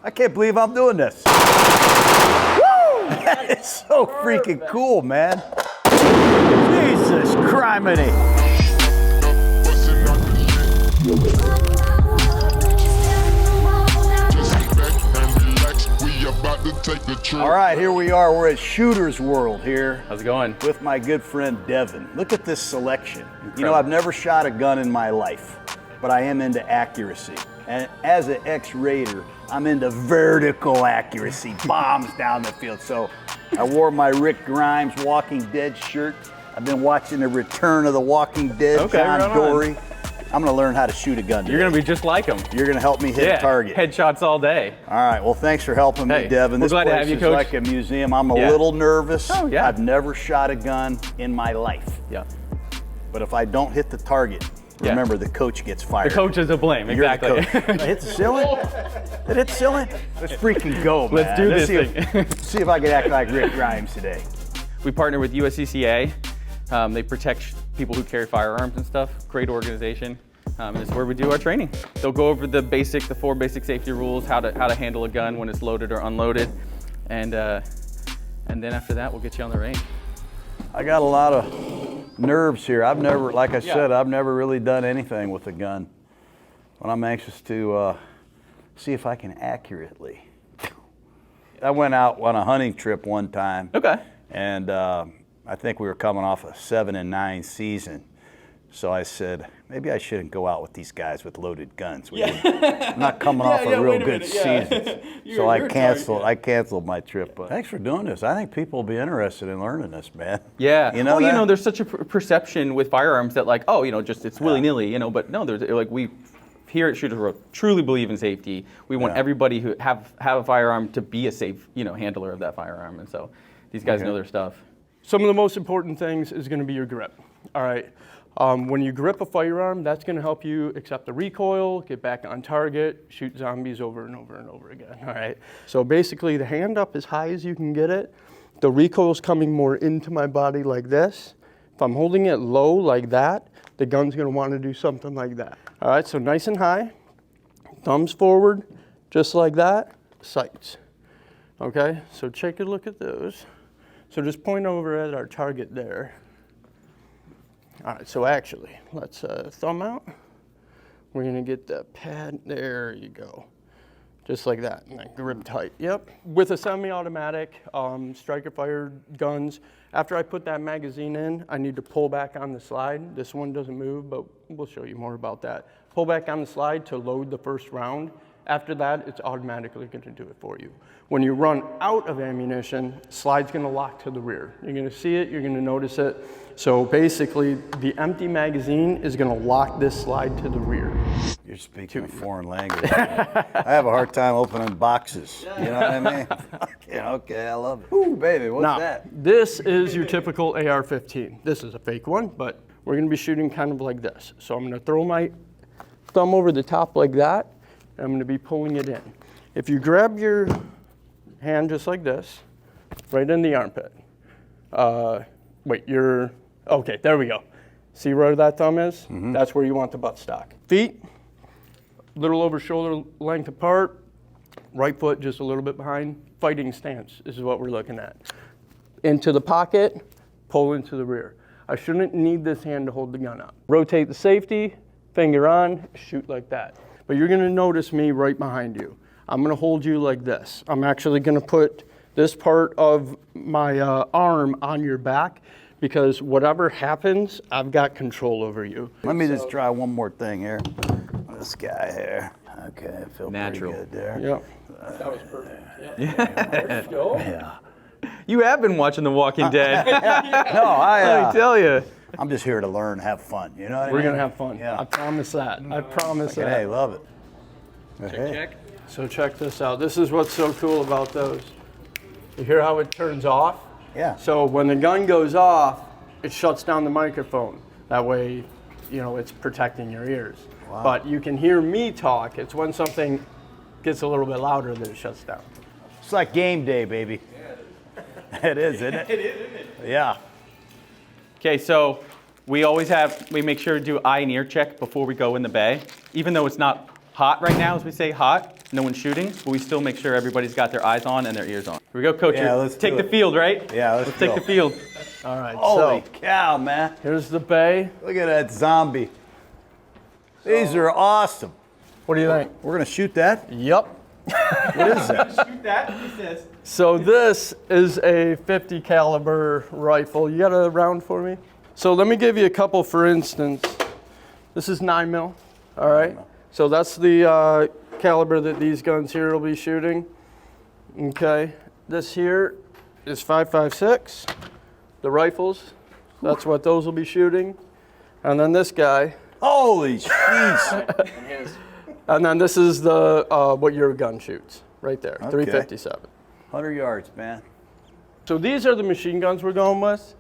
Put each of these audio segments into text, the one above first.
I can't believe I'm doing this. Woo! That is so freaking cool, man. Jesus criminy. All right, here we are. We're at Shooter's World here. How's it going? With my good friend Devin. Look at this selection. Incredible. You know, I've never shot a gun in my life, but I am into accuracy. And as an ex-Raider, I'm into vertical accuracy, bombs down the field. So I wore my Rick Grimes Walking Dead shirt. I've been watching the Return of the Walking Dead, John Dory. I'm gonna learn how to shoot a gun today. You're gonna be just like him. You're gonna help me hit a target. Headshots all day. All right, well, thanks for helping me, Devin. This glad to place have you, is Coach. like a museum. I'm a little nervous. Oh, yeah. I've never shot a gun in my life. Yeah. But if I don't hit the target, remember the coach gets fired. The coach is to blame, exactly. Did I hit the ceiling? Did it hit the ceiling? Let's freaking go, man. Let's do this thing. See if I can act like Rick Grimes today. We partner with USCCA. They protect people who carry firearms and stuff. Great organization. This is where we do our training. They'll go over the 4 basic safety rules, how to handle a gun when it's loaded or unloaded, and then after that, we'll get you on the range. I got a lot of nerves here. I've never, like I said, I've never really done anything with a gun. But I'm anxious to see if I can accurately. I went out on a hunting trip one time. Okay. And I think we were coming off a 7-9 season. So I said, maybe I shouldn't go out with these guys with loaded guns. I'm not coming off a real good season. So I canceled my trip. But thanks for doing this. I think people will be interested in learning this, man. Yeah. You know, there's such a perception with firearms that like, just it's willy-nilly, but no, there's like we here at Shooter's World truly believe in safety. We want everybody who have a firearm to be a safe, handler of that firearm. And so these guys know their stuff. Some of the most important things is going to be your grip. All right. When you grip a firearm, that's going to help you accept the recoil, get back on target, shoot zombies over and over and over again. All right. So basically, the hand up as high as you can get it. The recoil's coming more into my body like this. If I'm holding it low like that, the gun's going to want to do something like that. All right. So nice and high, thumbs forward, just like that. Sights. Okay. So take a look at those. So just point over at our target there. All right, so actually, let's thumb out. We're gonna get the pad, there you go. Just like that, and then grip tight, yep. With a semi-automatic striker fire guns, after I put that magazine in, I need to pull back on the slide. This one doesn't move, but we'll show you more about that. Pull back on the slide to load the first round. After that, it's automatically gonna do it for you. When you run out of ammunition, slide's gonna lock to the rear. You're gonna see it, you're gonna notice it. So basically, the empty magazine is gonna lock this slide to the rear. You're speaking a foreign language. I have a hard time opening boxes. You know what I mean? Okay, I love it. Ooh, baby, what's that? This is your typical AR-15. This is a fake one, but we're gonna be shooting kind of like this. So I'm gonna throw my thumb over the top like that, and I'm gonna be pulling it in. If you grab your hand just like this, right in the armpit. Okay, there we go. See where that thumb is? Mm-hmm. That's where you want the buttstock. Feet, little over shoulder length apart. Right foot just a little bit behind. Fighting stance is what we're looking at. Into the pocket, pull into the rear. I shouldn't need this hand to hold the gun up. Rotate the safety, finger on, shoot like that. But you're gonna notice me right behind you. I'm gonna hold you like this. I'm actually gonna put this part of my arm on your back, because whatever happens, I've got control over you. Let me just try one more thing here. This guy here. Okay, I feel pretty good there. Yep. That was perfect. Yeah. You have been watching The Walking Dead. No, I tell you. I'm just here to learn, have fun. You know what I mean? We're gonna have fun. Yeah. I promise that. I promise that. Hey, love it. Check. So check this out. This is what's so cool about those. You hear how it turns off? Yeah. So when the gun goes off, it shuts down the microphone. That way, it's protecting your ears. Wow. But you can hear me talk. It's when something gets a little bit louder that it shuts down. It's like game day, baby. It is, isn't it? It is, isn't it? Yeah. Okay, so we make sure to do eye and ear check before we go in the bay. Even though it's not hot right now, as we say, hot. No one's shooting, but we still make sure everybody's got their eyes on and their ears on. Here we go, Coach. Yeah, let's take do the it. field, right? Yeah, let's take go. the field. All right, Holy so cow, man. here's the bay. Look at that zombie. These are awesome. What do you think? We're going to shoot that? Yep. What is that? Shoot that, he says. So this is a 50 caliber rifle. You got a round for me? So let me give you a couple for instance. This is 9 mil, all right? So that's the caliber that these guns here will be shooting. Okay, this here is 5.56. The rifles, that's what those will be shooting. And then this guy. Holy jeez. And then this is the what your gun shoots, right there, Okay. 357. 100 yards, man. So these are the machine guns we're going with.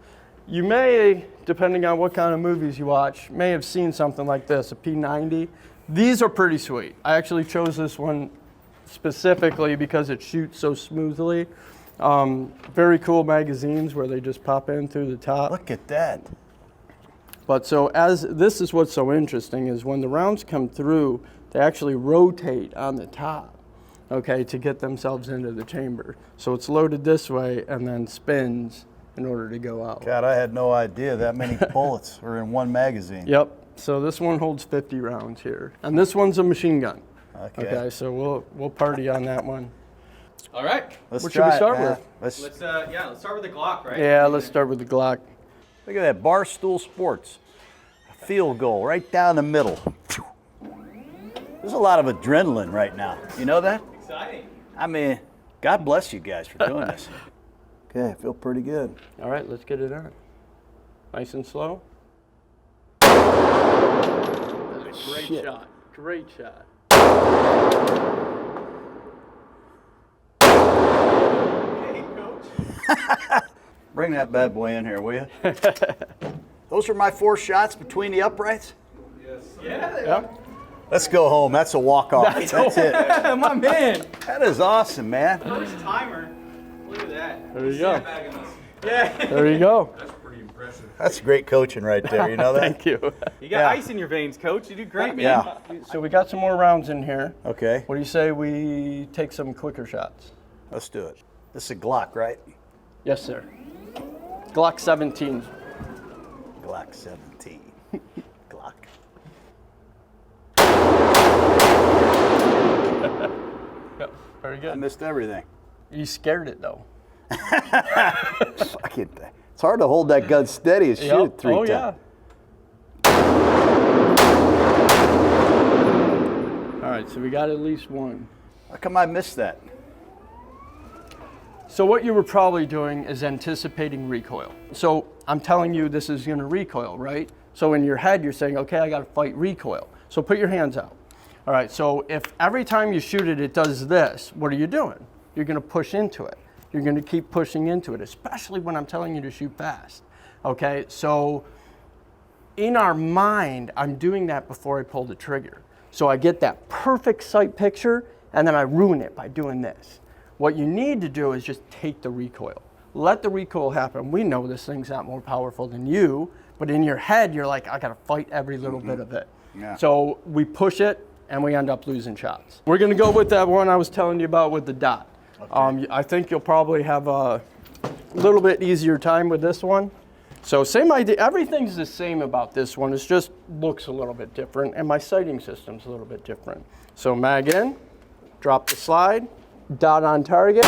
You may, depending on what kind of movies you watch, may have seen something like this, a P90. These are pretty sweet. I actually chose this one specifically because it shoots so smoothly. Very cool magazines where they just pop in through the top. Look at that. But so this is what's so interesting is when the rounds come through, they actually rotate on the top, okay, to get themselves into the chamber. So it's loaded this way and then spins in order to go out. God, I had no idea that many bullets were in one magazine. Yep. So this one holds 50 rounds here, and this one's a machine gun. Okay. So we'll party on that one. All right. Let's What should we try it, start man. with? Let's Let's start with the Glock, right? Yeah, let's start with the Glock. look at that Barstool Sports. A field goal right down the middle. There's a lot of adrenaline right now. You know that? Exciting. I mean, God bless you guys for doing this. Okay, I feel pretty good. All right, let's get it on. Nice and slow. Great Shit. shot. Great shot. Hey, Coach. Bring that bad boy in here, will you? Those are my 4 shots between the uprights? Yeah. Yep. Let's go home. That's a walk-off. That's it. My man. That is awesome, man. First timer. Look at that. There you go. Yeah. There you go. That's great coaching right there. You know that? Thank you. You got ice in your veins, Coach. You do great, man. Yeah. So we got some more rounds in here. Okay, What do you say we take some quicker shots? let's do it. This is a Glock, right? Yes, sir. Glock 17. Glock 17. Glock. Yep. Very I good. missed everything. You scared it though. Fuck it. It's hard to hold that gun steady and shoot it 3 Oh times. yeah. All right, so we got at least one. How come I missed that? So what you were probably doing is anticipating recoil. So I'm telling you this is gonna recoil, right? So in your head you're saying, okay, I gotta fight recoil. So put your hands out. All right, so if every time you shoot it, it does this, what are you doing? You're gonna push into it. You're gonna keep pushing into it, especially when I'm telling you to shoot fast. Okay, so in our mind, I'm doing that before I pull the trigger. So I get that perfect sight picture and then I ruin it by doing this. What you need to do is just take the recoil. Let the recoil happen. We know this thing's not more powerful than you, but in your head, you're like, I gotta fight every little bit of it. Yeah. So we push it and we end up losing shots. We're gonna go with that one I was telling you about with the dot. Okay. I think you'll probably have a little bit easier time with this one. So same idea, everything's the same about this one, it just looks a little bit different and my sighting system's a little bit different. So mag in, drop the slide, dot on target.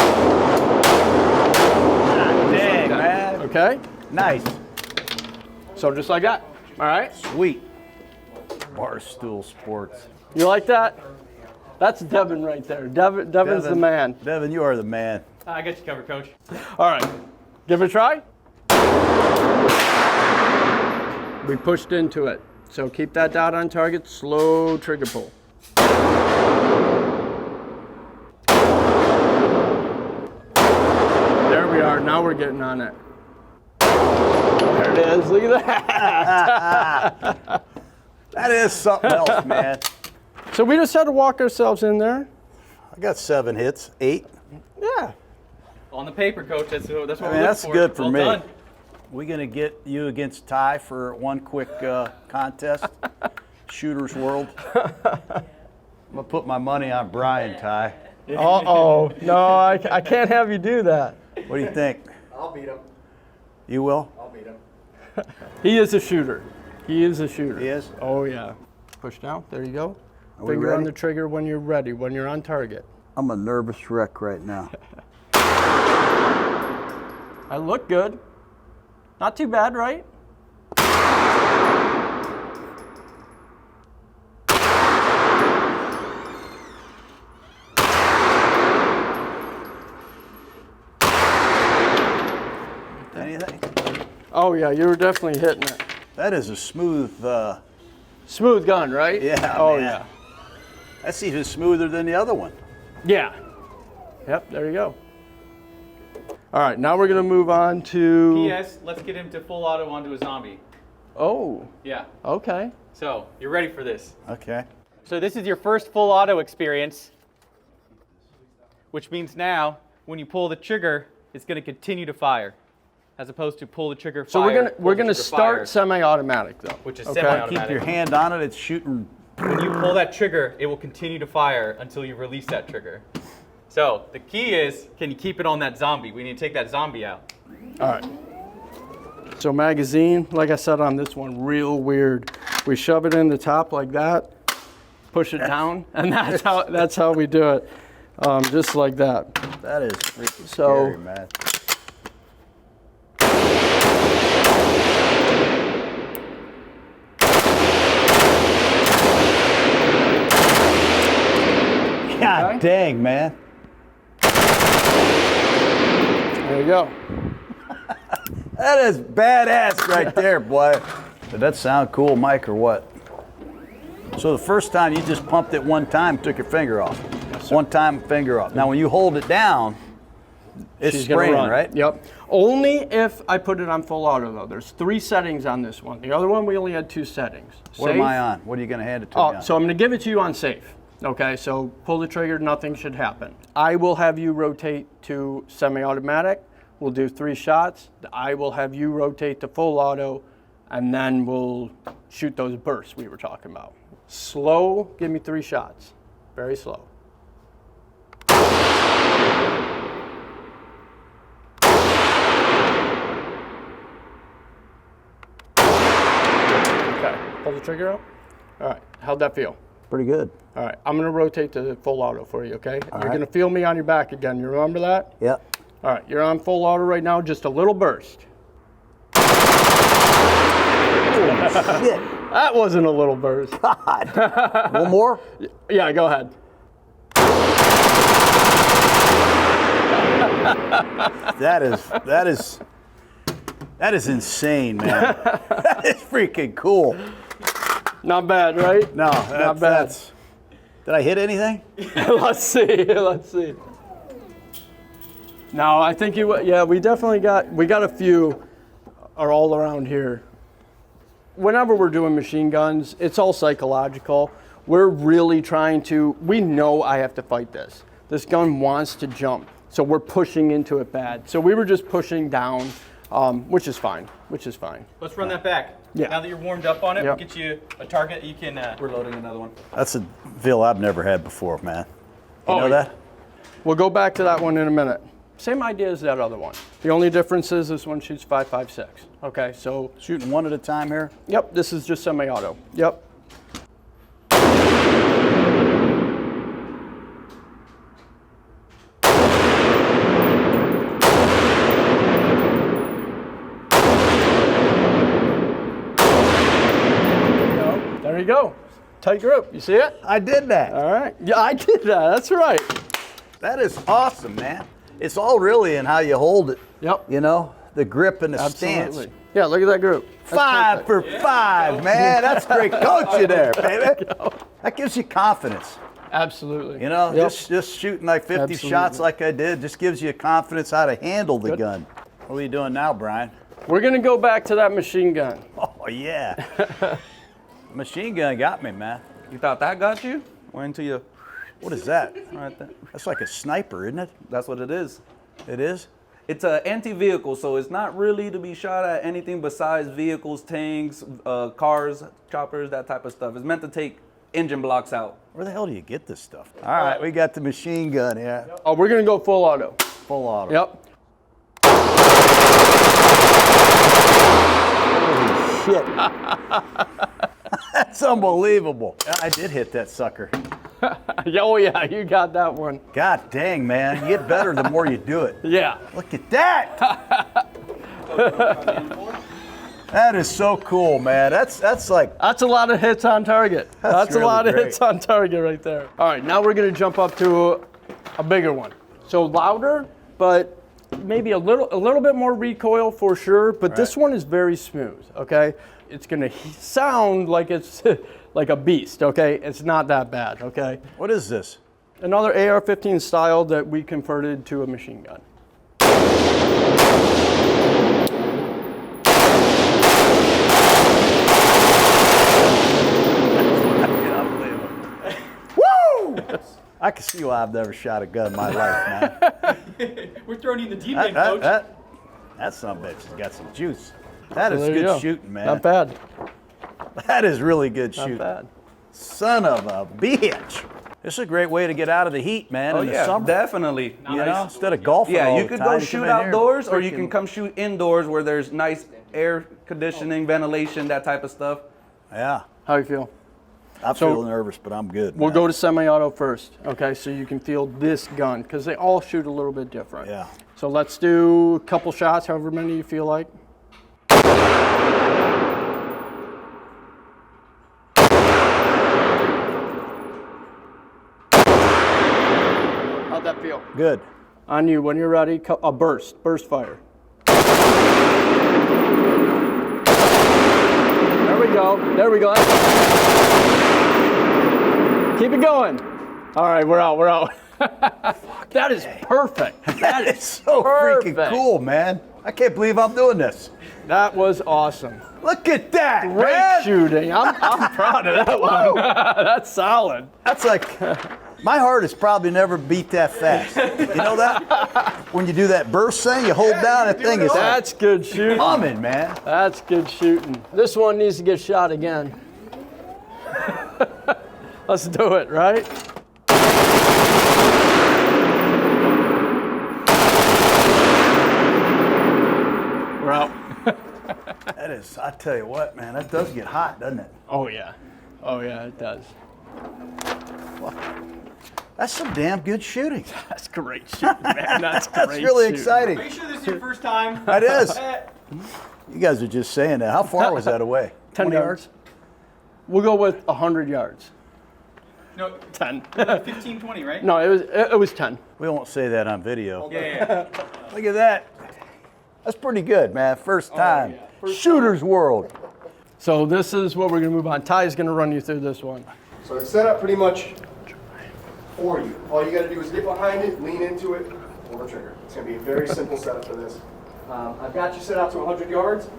Dang, man. Okay, Nice. so just like that, all right? Sweet. Barstool Sports. You like that? That's Devin right there. Devin's the man. Devin, you are the man. I got you covered, Coach. All right, give it a try. We pushed into it. So keep that dot on target, slow trigger pull. There we are, now we're getting on it. There it is, look at that. That is something else, man. So we just had to walk ourselves in there. I got 7 hits, 8. Yeah. On the paper, Coach. That's what I we're mean, looking that's for. good for Well me. done. We gonna get you against Ty for one quick contest? Shooter's World. I'm gonna put my money on Brian, Ty. Uh-oh. No, I can't have you do that. What do you think? I'll beat him. You will? I'll beat him. He is a shooter. He is a shooter. He is? Oh, yeah. Push down. There you go. Are we Finger on ready? the trigger when you're ready, when you're on target. I'm a nervous wreck right now. I look good. Not too bad, right? Anything? Oh, yeah, you were definitely hitting it. That is a smooth, Smooth gun, right? yeah, Oh, man. yeah. That's even smoother than the other one. Yeah. Yep, there you go. All right, now we're going to move on to... P.S. Let's get him to full auto onto a zombie. Oh, Yeah. okay. So, you're ready for this. Okay. So this is your first full auto experience, which means now, when you pull the trigger, it's going to continue to fire, as opposed to pull the trigger, So fire. we're gonna pull the trigger, start fire, semi-automatic though. which is okay? semi-automatic. Keep your hand on it. It's shooting. When you pull that trigger, it will continue to fire until you release that trigger. So the key is, can you keep it on that zombie? We need to take that zombie out. All right. So magazine, like I said on this one, real weird. We shove it in the top like that, push it down, and that's how we do it, just like that. That is freaking So- scary, man. God dang, man. There you go. That is badass right there, boy. Did that sound cool, Mike, or what? So the first time you just pumped it one time, took your finger off. Yes, sir. One time, finger off. Now when you hold it down, it's She's gonna spraying, run. right? Yep. Only if I put it on full auto though. There's 3 settings on this one. The other one we only had 2 settings. What am I on? What are you going to hand it to me on? So I'm going to give it to you on safe. Okay, so pull the trigger, nothing should happen. I will have you rotate to semi-automatic. We'll do 3 shots. I will have you rotate to full auto, and then we'll shoot those bursts we were talking about. Slow, give me 3 shots. Very slow. Okay, pull the trigger out. All right, how'd that feel? Pretty good. All right, I'm gonna rotate to full auto for you, okay? You're right. gonna feel me on your back again, you remember that? Yep. All right, you're on full auto right now, just a little burst. Shit. That wasn't a little burst. God. One more? Yeah, go ahead. That is insane, man. That is freaking cool. Not bad, right? No, Not bad. Did I hit anything? Let's see. No, I think yeah, we definitely got a few are all around here. Whenever we're doing machine guns, it's all psychological. We're really trying to, we know I have to fight this. This gun wants to jump, so we're pushing into it bad. So we were just pushing down, which is fine. Let's run that back. Yeah. Now that you're warmed up on it, Yep. we'll get you a target. You can, we're loading another one. That's a feel I've never had before, man. You Oh, know yeah. that? We'll go back to that one in a minute. Same idea as that other one. The only difference is this one shoots 5.56. Okay, so, Shooting one at a time here? yep, this is just semi-auto. Yep. There you go. Tight grip. You see it? I did that. All right. Yeah, I did that. That's right. That is awesome, man. It's all really in how you hold it. Yep. You know, the grip and the Absolutely. stance. Yeah, look at that group. That's 5 perfect. for 5, man. That's great coaching there, baby. That gives you confidence. Absolutely. You know, Yep. just shooting like 50 Absolutely. shots like I did just gives you confidence how to handle the Good. gun. What are you doing now, Brian? We're going to go back to that machine gun. Oh, yeah. Machine gun got me, man. You thought that got you? Wait until you. What is that? Right there. That's like a sniper, isn't it? That's what it is. It is? It's an anti-vehicle, so it's not really to be shot at anything besides vehicles, tanks, cars, choppers, that type of stuff. It's meant to take engine blocks out. Where the hell do you get this stuff? All right, we got the machine gun here. Oh, we're gonna go full auto. Full auto. Yep. Holy shit. That's unbelievable. I did hit that sucker. Oh yeah, you got that one. God dang, man. You get better the more you do it. Yeah. Look at that. That is so cool, man. That's like, That's a lot of hits on target. That's really a lot of great. hits on target right there. All right, now we're gonna jump up to a bigger one. So louder, but maybe a little bit more recoil for sure. But this one is very smooth. Okay, it's gonna sound like it's like a beast. Okay, it's not that bad. Okay, what is this? another AR-15 style that we converted to a machine gun. I can see why I've never shot a gun in my life, man. We're throwing in the deep end, Coach. That son of a bitch has got some juice. That is There you good go. shooting, man. Not bad. That is really good Not shooting. bad. Son of a bitch. This is a great way to get out of the heat, man, in the summer. Definitely. You know, instead of golfing Yeah, all you the could time, go come shoot in here and outdoors, or you freaking- can come shoot indoors where there's nice air conditioning, ventilation, that type of stuff. Yeah. How you feel? I So- feel nervous, but I'm good. We'll man. go to semi-auto first, okay? So you can feel this gun, because they all shoot a little bit different. Yeah. So let's do a couple shots, however many you feel like. How'd that feel? Good. On you, when you're ready, a burst fire. There we go. Keep it going. All right, we're out. That is perfect. That is so freaking perfect. cool, man. I can't believe I'm doing this. That was awesome. Look at that, Great man. shooting. I'm proud of that one. That's solid. That's like, my heart has probably never beat that fast. You know that? When you do that burst thing, you hold down, that thing is That's good shooting. humming, man. That's good shooting. This one needs to get shot again. Let's do it, right? We're out. That is, I tell you what, man, that does get hot, doesn't it? Oh yeah, it does. That's some damn good shooting. That's great shooting, man. That's great. That's really shooting. exciting. Are you sure this is your first time? That is. You guys are just saying that. How far was that away? 10 20 yards. We'll go with 100 yards. No, 10. 15, 20, right? No, it was 10. We won't say that on video. Yeah. Look at that. That's pretty good, man. First time. Shooter's world. So this is what we're gonna move on. Ty's gonna run you through this one. So it's set up pretty much for you. All you got to do is get behind it, lean into it, pull the trigger. It's going to be a very simple setup for this. I've got you set out to 100 yards.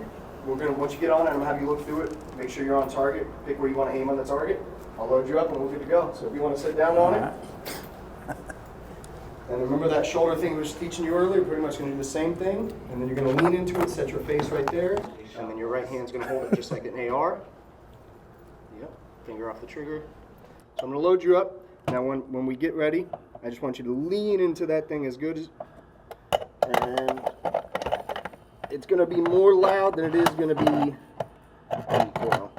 We're going to, once you get on it, I'm going to have you look through it, make sure you're on target, pick where you want to aim on the target. I'll load you up and we're good to go. So if you want to sit down on it. And remember that shoulder thing we was teaching you earlier, pretty much going to do the same thing. And then you're going to lean into it, set your face right there. And then your right hand's going to hold it just like an AR. Yep, finger off the trigger. So I'm going to load you up. Now when we get ready, I just want you to lean into that thing as good as, and it's going to be more loud than it is going to be recoil.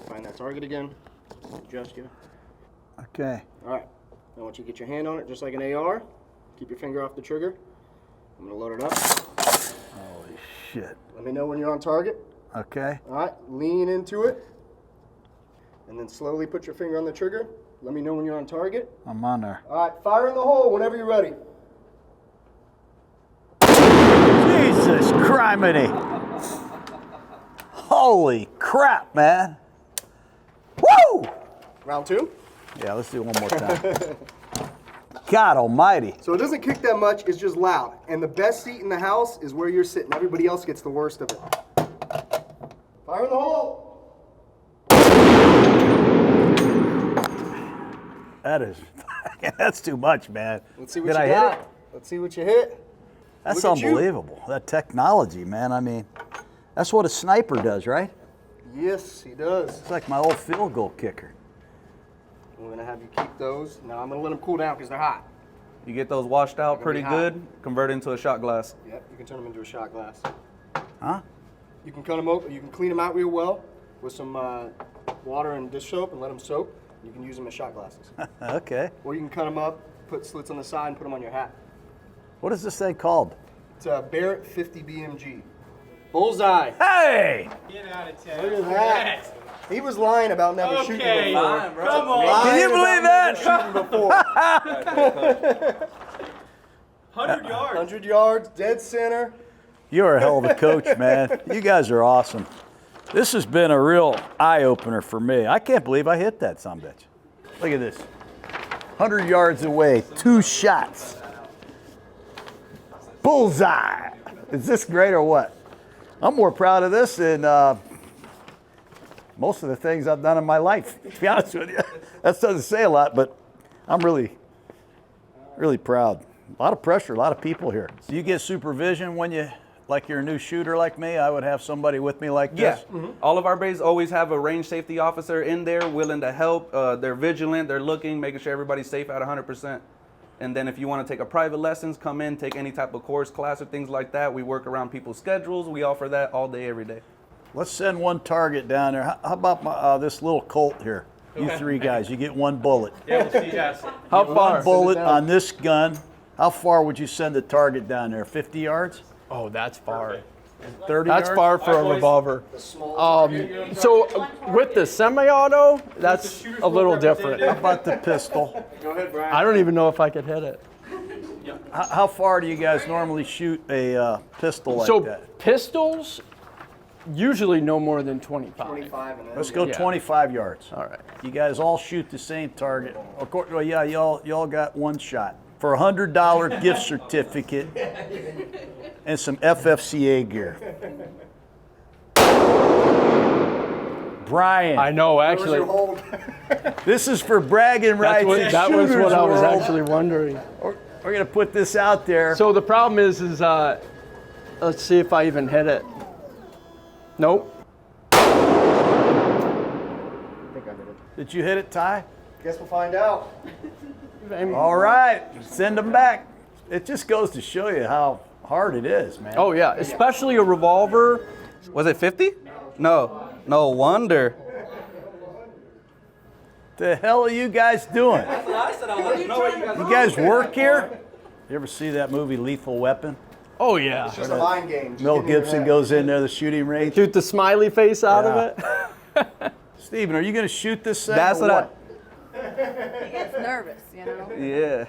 Find that target again, adjust you. Okay. All right, now once you get your hand on it, just like an AR, keep your finger off the trigger. I'm going to load it up. Holy shit. Let me know when you're on target. Okay. All right, lean into it. And then slowly put your finger on the trigger. Let me know when you're on target. I'm on there. All right, fire in the hole whenever you're ready. Jesus criminy. Holy crap, man. Woo! Round two. Yeah, let's do it one more time. God almighty. So it doesn't kick that much, it's just loud. And the best seat in the house is where you're sitting. Everybody else gets the worst of it. Fire in the hole. That is, that's too much, man. Let's see what Did you I got. hit it? Let's see what you hit. That's Look at you. unbelievable. That technology, man. I mean, that's what a sniper does, right? Yes, he does. It's like my old field goal kicker. I'm gonna have you keep those. Now I'm gonna let them cool down because they're hot. You get those washed out They're pretty gonna be hot. good, convert it into a shot glass. Yep, you can turn them into a shot glass. Huh? You can cut them open. You can clean them out real well with some water and dish soap and let them soak. You can use them as shot glasses. Okay. Or you can cut them up, put slits on the side, and put them on your hat. What is this thing called? It's a Barrett 50 BMG. Bullseye. Hey! Get out of town. Look at that. He was lying about never shooting Okay, before. come on. Can you believe that? Shooting before. 100 yards. 100 yards, dead center. You're a hell of a coach, man. You guys are awesome. This has been a real eye-opener for me. I can't believe I hit that sumbitch. Look at this. 100 yards away, 2 shots. Bullseye. Is this great or what? I'm more proud of this than most of the things I've done in my life, to be honest with you. That doesn't say a lot, but I'm really, really proud. A lot of pressure, a lot of people here. Do you get supervision when you're a new shooter like me? I would have somebody with me like Yeah. this. All of our bays always have a range safety officer in there willing to help. They're vigilant, they're looking, making sure everybody's safe at 100%. And then if you want to take a private lessons, come in, take any type of course, class, or things like that. We work around people's schedules. We offer that all day, every day. Let's send one target down there. How about this little Colt here? You 3 guys, you get 1 bullet. Yeah, we'll see, guys. How One far? bullet on this gun. How far would you send the target down there? 50 yards? Oh, that's far. 30 That's yards? far for a revolver. So with the semi-auto, that's a little different. How about the pistol? Go ahead, Brian. I don't even know if I could hit it. How far do you guys normally shoot a pistol like So that? pistols, usually no more than 25. 25 and then. Let's go Yeah. 25 yards. All right. You guys all shoot the same target. Of course, well, yeah, y'all got 1 shot. For a $100 gift certificate and some FFCA gear. Brian, I know, Where's actually. your hold? this is for bragging rights. in That was Shooters what I was World. actually wondering. We're gonna put this out there. So the problem is let's see if I even hit it. Nope. I think I did it. Did you hit it, Ty? Guess we'll find out. All right, send them back. It just goes to show you how hard it is, man. Oh yeah, especially a revolver. Was it 50? No. No wonder. The hell are you guys doing? You guys work here? You ever see that movie Lethal Weapon? Oh yeah. Just a mind game. Just Mel get into Gibson that. goes in there, the shooting range. Shoot the smiley face out of it. Steven, are you gonna shoot this thing? That's or what He gets nervous, you know? Yeah.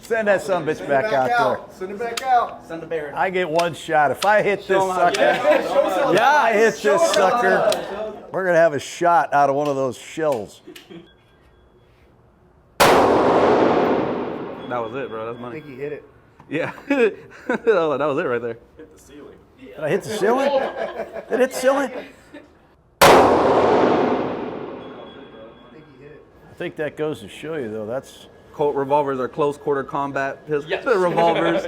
Send that son of a bitch Send it back out Send it back out. Send the bear. there. I get 1 shot. If I hit this sucker, Yeah. I hit this sucker, we're gonna have a shot out of one of those shells. That was it, bro. That's I money. think he hit it. Yeah. That was it right there. Did I hit the ceiling? Did it hit the ceiling? I think he hit it. I think that goes to show you, though. Colt revolvers are close quarter combat revolvers.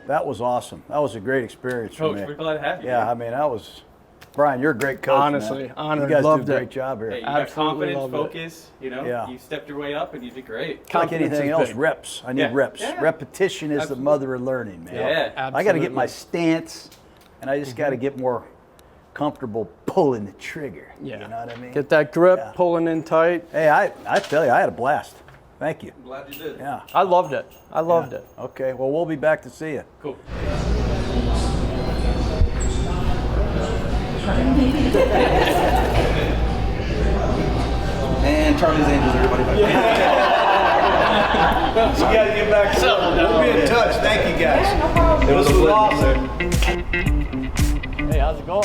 That was awesome. That was a great experience for Coach, me. we're glad to have you. Yeah, I mean, that was. Brian, you're a great coach. Honestly, man. honored. You guys Loved do a it. great job here. Hey, you got Absolutely confidence, loved it. focus, you know? Yeah. You stepped your way up and you did great. Like Confidence anything is else, big. reps. I need Yeah. reps. Yeah. Repetition is the Absolutely. mother of learning, man. Yeah. I got to get my Absolutely. stance, and I just got to get more comfortable pulling the trigger. Yeah. You know what I mean? Get that grip, Yeah. pulling in tight. Hey, I tell you, I had a blast. Thank you. Glad you did. Yeah. I loved it. I loved it. Okay, well, we'll be back to see you. Cool. And Charlie's Angels, everybody. Back. You got to get back. We'll be in touch. Thank you, guys. It was awesome. Hey, how's it going?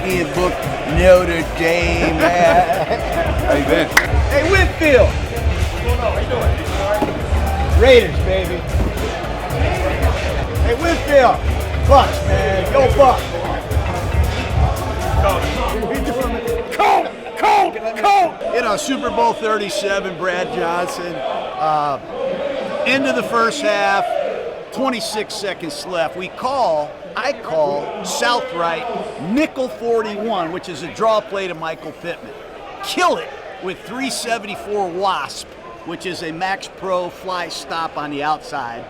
He had booked Notre Dame. How you been? Hey, Whitfield. Raiders, baby. Hey, Winfield. Bucks, man. Go Bucks. Colt. You know, Super Bowl 37, Brad Johnson. End of the first half, 26 seconds left. I call South right, nickel 41, which is a draw play to Michael Pittman. Kill it with 374 Wasp, which is a Max Pro fly stop on the outside.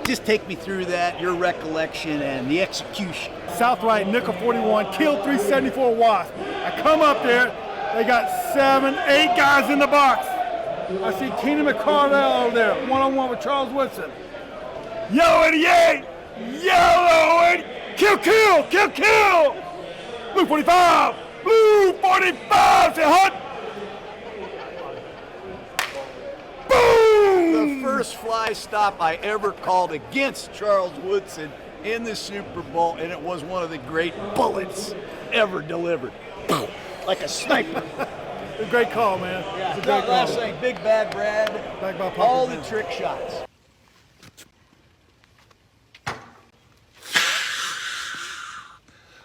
Just take me through that, your recollection and the execution. South right, nickel 41, killed 374 Wasp. I come up there, they got 7, 8 guys in the box. I see Keenan McCardell over there, one-on-one with Charles Woodson. Yellow 88, yellow 80, kill. Blue 45, say hunt. Boom! The first fly stop I ever called against Charles Woodson in the Super Bowl, and it was one of the great bullets ever delivered. Like a sniper. A great call, man. Yeah. It's a great call. Last thing, Big Bad Brad, Back by all Pumpkin, the man. trick shots.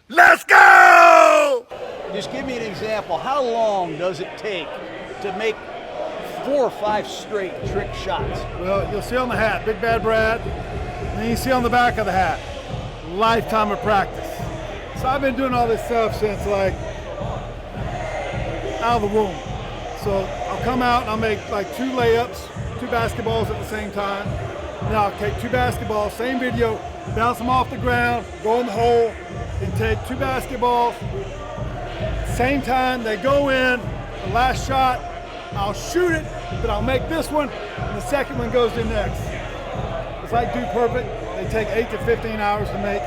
Let's go! Just give me an example. How long does it take to make 4 or 5 straight trick shots? Well, you'll see on the hat, Big Bad Brad. And you see on the back of the hat, lifetime of practice. So I've been doing all this stuff since like out of the womb. So I'll come out and I'll make like 2 layups, 2 basketballs at the same time. Then I'll take 2 basketballs, same video, bounce them off the ground, go in the hole, and take 2 basketballs. Same time, they go in, the last shot, I'll shoot it, but I'll make this one, and the second one goes in next. It's like Dude Perfect. They take 8 to 15 hours to make,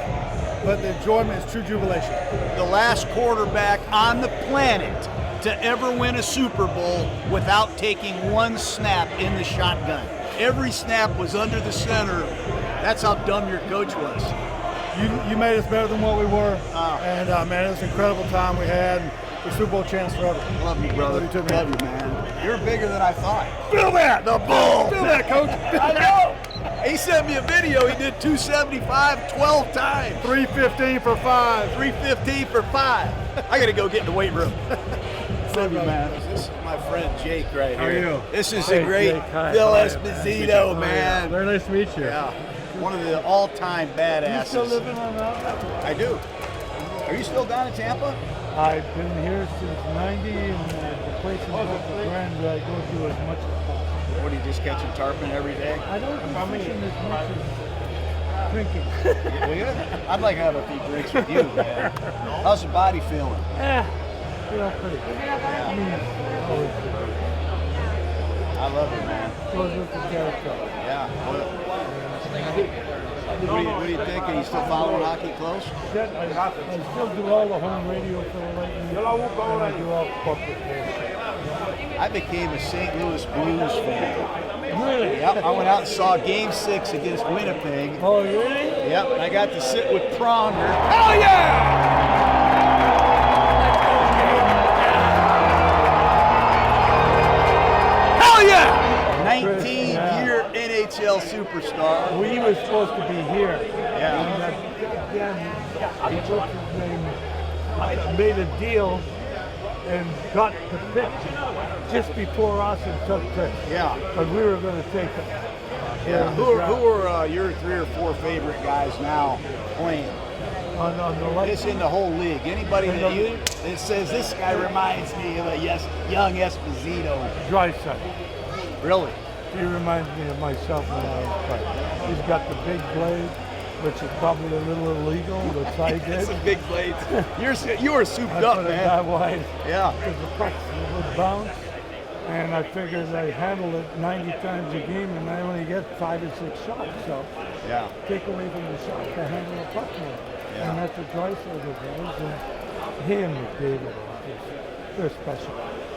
but the enjoyment is true jubilation. The last quarterback on the planet to ever win a Super Bowl without taking 1 snap in the shotgun. Every snap was under the center. That's how dumb your coach was. You made us better than what we were, and man, it was an incredible time we had. And the Super Bowl champs forever. Love you, brother. Love you too, man. Love you, man. You're bigger than I thought. Feel that, the bull. Feel that, coach. I know. He sent me a video. He did 275 12 times. 315 for 5. 315 for 5. I got to go get in the weight room. Love you, man. This is my friend Jake right here. How are you? This is Hey, the great Jake. Hi. Phil How are you, Esposito, man. Very nice to meet you. Yeah, one of the all-time badasses. You still living on that? I do. Are you still down in Tampa? I've been here since '90, and the place is off the grand. I go to as much as possible. What, are you just catching tarpon every day? I don't do fishing as much as drinking. I'd like to have a few drinks with you, man. How's your body feeling? Pretty good. I mean, always good. I love it, man. Goes with the territory. Yeah. What do you think? Are you still following hockey close? I still do all the home radio for the Lightning, and I do all corporate radio. I became a St. Louis Blues fan. Really? Yep, I went out and saw Game 6 against Winnipeg. Oh, really? Yep, and I got to sit with Pronger. Hell yeah! Hell yeah! 19-year NHL superstar. Well, he was supposed to be here. Yeah. And he took his name, made a deal, and got the pick just before us and took pick. Yeah. But we were going to take it. Yeah. Who are your 3 or 4 favorite guys now playing? On the left. It's in the whole league. Anybody that says this guy reminds me of a young Esposito. Drysdale. Really? He reminds me of myself when I was playing. He's got the big blade, which is probably a little illegal, which I did. Some big blades. You were souped I up, put it man. that way. Yeah. Because the puck would bounce, and I figured I handle it 90 times a game, and I only get 5 or 6 shots. So Yeah. take away from the shot to handle the puck more. Yeah. And that's what Drysdale does. And he and McDavid they're special.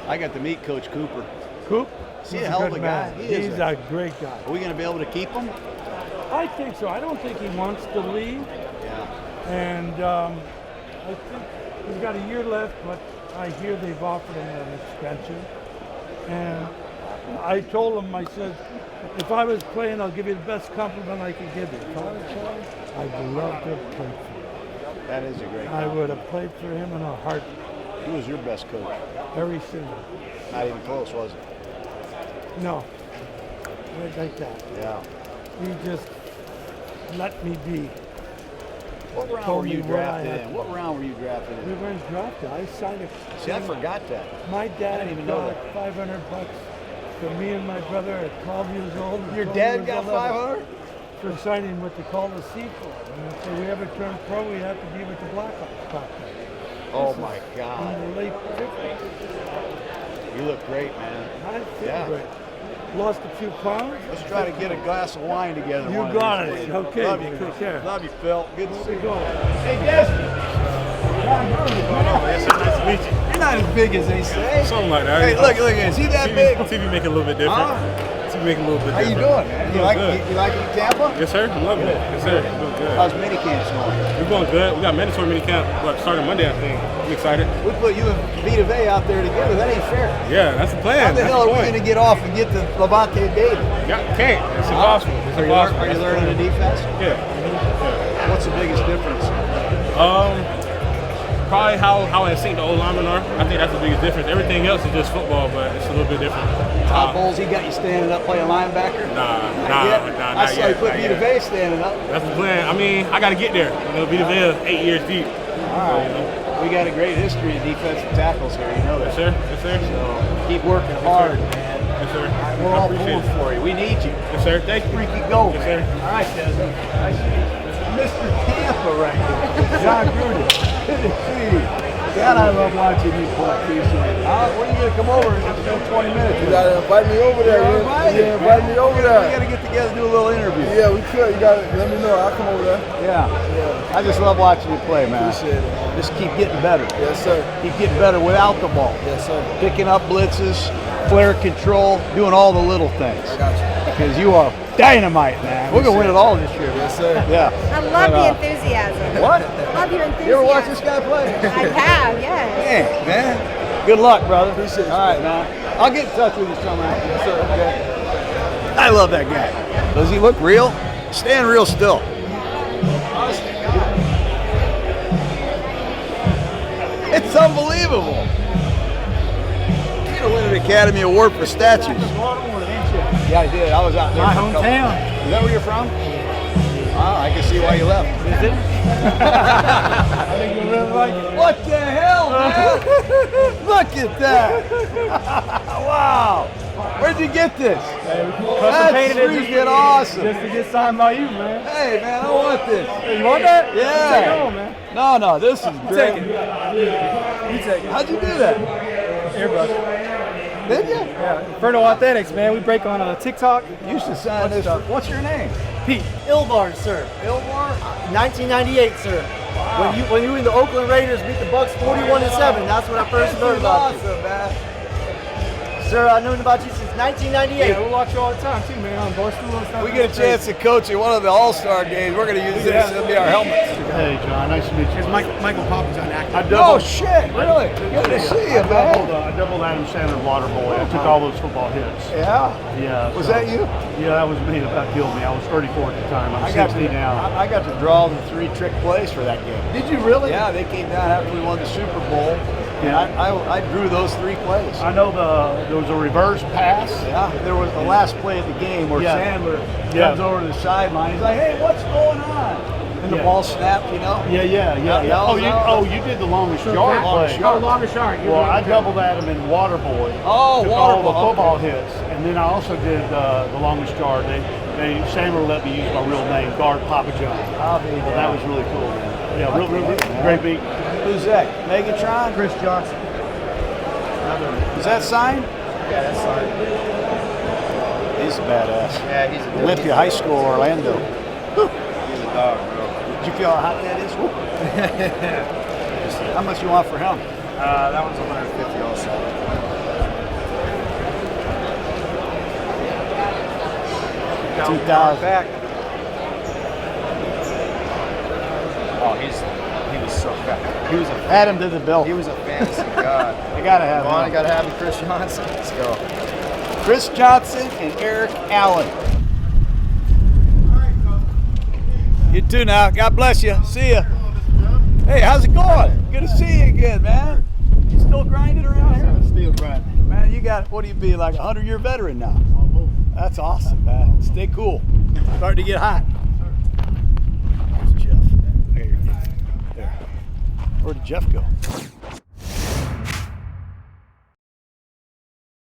I got to meet Coach Cooper. Coop? Is he He's a hell of good a guy? man. He is He's a great guy. Are we going to be able to keep him? I think so. I don't think he wants to leave. Yeah. And I think he's got a year left, but I hear they've offered him an extension. And I told him, I said, if I was playing, I'll give you the best compliment I could give you. I'd love to have played for him. That is a great I compliment. would have played for him in a heartbeat. Who was your best coach? Every single. Not even close, was it? No. Right like that. Yeah. He just let me be. What round Told were me you what I drafted had in? to What round were you drafted We in? weren't drafted. I signed a. See, I forgot that. My dad didn't even know got that. $500 for me and my brother at 12 years old. Your 12 dad years got 11, 500? For signing what they call the C Corps. And if we ever turn pro, we have to be with the Blackhawks prospect. Oh my In God. the late 50s. You look great, man. I feel Yeah. great. Lost a few pounds. Let's try to get a glass of wine together. You one of got these it. days. Okay, Love you. take care. Love you, Phil. Good to see you. Go. Hey, Desmond. Yes, sir. Nice to meet you. You're not as big as they say. Something like that. Hey, look, is he that big? TV make it a little bit different. TV make it a little bit How you different. doing, man? You Doing like good. you like Tampa? Yes, sir. I'm loving it. Yes, sir. Doing good. How's mini camps going? We're going good. We got mandatory mini camp starting Monday, I think. I'm excited. We put you and Vita Vey out there together. That ain't fair. Yeah, that's the plan. How the That's hell are the we point. going to get off and get to Levante David? Yeah, can't. It's impossible. It's impossible. Are you That's the learning the plan. defense? Yeah. What's the biggest difference? Probably how in sync the old linemen are. I think that's the biggest difference. Everything else is just football, but it's a little bit different. Todd Bowles, he got you standing up playing linebacker? Nah, I not saw you yet. put Not Vita yet. Vey standing up. That's the plan. I mean, I got to get there. You know, be the veil 8 years deep. All right. We got a great history of defensive tackles here. You know that. Yes, sir. Yes, sir. So keep working hard, man. Yes, sir. We're I all appreciate pulling it. for you. We need you. Yes, sir. Thank you. Freaky go, Yes, man. sir. All right, Desmond. Nice to meet you. Mr. Tampa right here. Jon Gruden. Good to see you. God, I love watching you play. When are you going to come over in 20 minutes? You gotta invite me over there. You're invited. Yeah, invite me over We there. got to get together and do a little interview. Yeah, we could. You gotta let me know. I'll come over there. Yeah. I just love watching you play, man. Appreciate it, man. Just keep getting better. Yes, sir. Keep getting better without the ball. Yes, sir. Picking up blitzes, flare control, doing all the little things. I got you. Because you are dynamite, man. We're going to win it all this year. Yes, sir. Yeah. I love the enthusiasm. What? I love your enthusiasm. You ever watch this guy play? I have, yes. Man, man. Good luck, brother. Appreciate you. All right, man. I'll get in touch with you somehow. Yes, sir. Okay. I love that guy. Does he look real? Stand real still. It's unbelievable. You win an Academy Award for statues. Yeah, I did. I was out there. My for a couple- hometown. Is that where you're from? Ah, I can see why you left. Is it? I think you really like it. What the hell, man? Look at that. Wow. Where'd you get this? Custom painted it freaking awesome. just to get signed by you, man. Hey, man, I want this. You want that? Yeah. Take it home, man. No, this is great. Take it. You take it. How'd you do that? Airbrush. Did you? Yeah. Inferno Authentics, man. We break on Tik Tok. You should sign this. What's your name? Pete. Ilbar, sir. Ilmar? 1998, sir. When you and the Oakland Raiders beat the Bucks 41-7, that's when I first learned about you. Awesome, man. Sir, I've known about you since 1998. Yeah, we watch you all the time, too, man. On Barstool and stuff. We get a chance to coach at one of the All-Star games. We're going to use this. It'll be our helmets. Hey, John, nice to meet you. Michael Poppins on active. Oh, shit. Really? Good to see you, man. I doubled Adam Sandler water boy. I took all those football hits. Yeah? Yeah. Was that you? Yeah, that was me. That killed me. I was 34 at the time. I'm 60 now. I got to draw the 3 trick plays for that game. Did you really? Yeah, they came down after we won the Super Bowl. And I drew those 3 plays. I know there was a reverse pass. Yeah, there was the last play of the game where Yeah. Sandler Yeah. comes over to the sideline. He's like, "Hey, what's going on?" And the Yeah. ball snapped, you know. Yeah. Oh, you did the longest yard play. Longest yard. Well, I doubled Adam in water boy. Oh, Took water all the ball, football okay. hits, and then I also did the longest yard. Sandler let me use my real name, Guard Papa John. I'll be Well, that was really cool, man. Yeah, real man. great beat. Who's that? Megatron? Chris Johnson. Is that signed? Yeah, that's fine. He's a badass. Yeah, he's a Olympia High School, Orlando. He's a dog, bro. Did you feel how hot that is? Woo. How much you want for him? That one's 150 also. $2,000. Back. Oh, he was so fat. He was a Add him to the bill. He was a fantasy god. I gotta have Come on, I him. gotta have him, Chris Johnson. Let's go. Chris Johnson and Eric Allen. You too now. God bless you. See ya. Hey, how's it going? Good to see you again, man. You still grinding around here? Still grinding. Man, you got, what do you be, like a 100-year veteran now? That's awesome, man. Stay cool. Starting to get hot. There's Jeff. There. Where did Jeff go?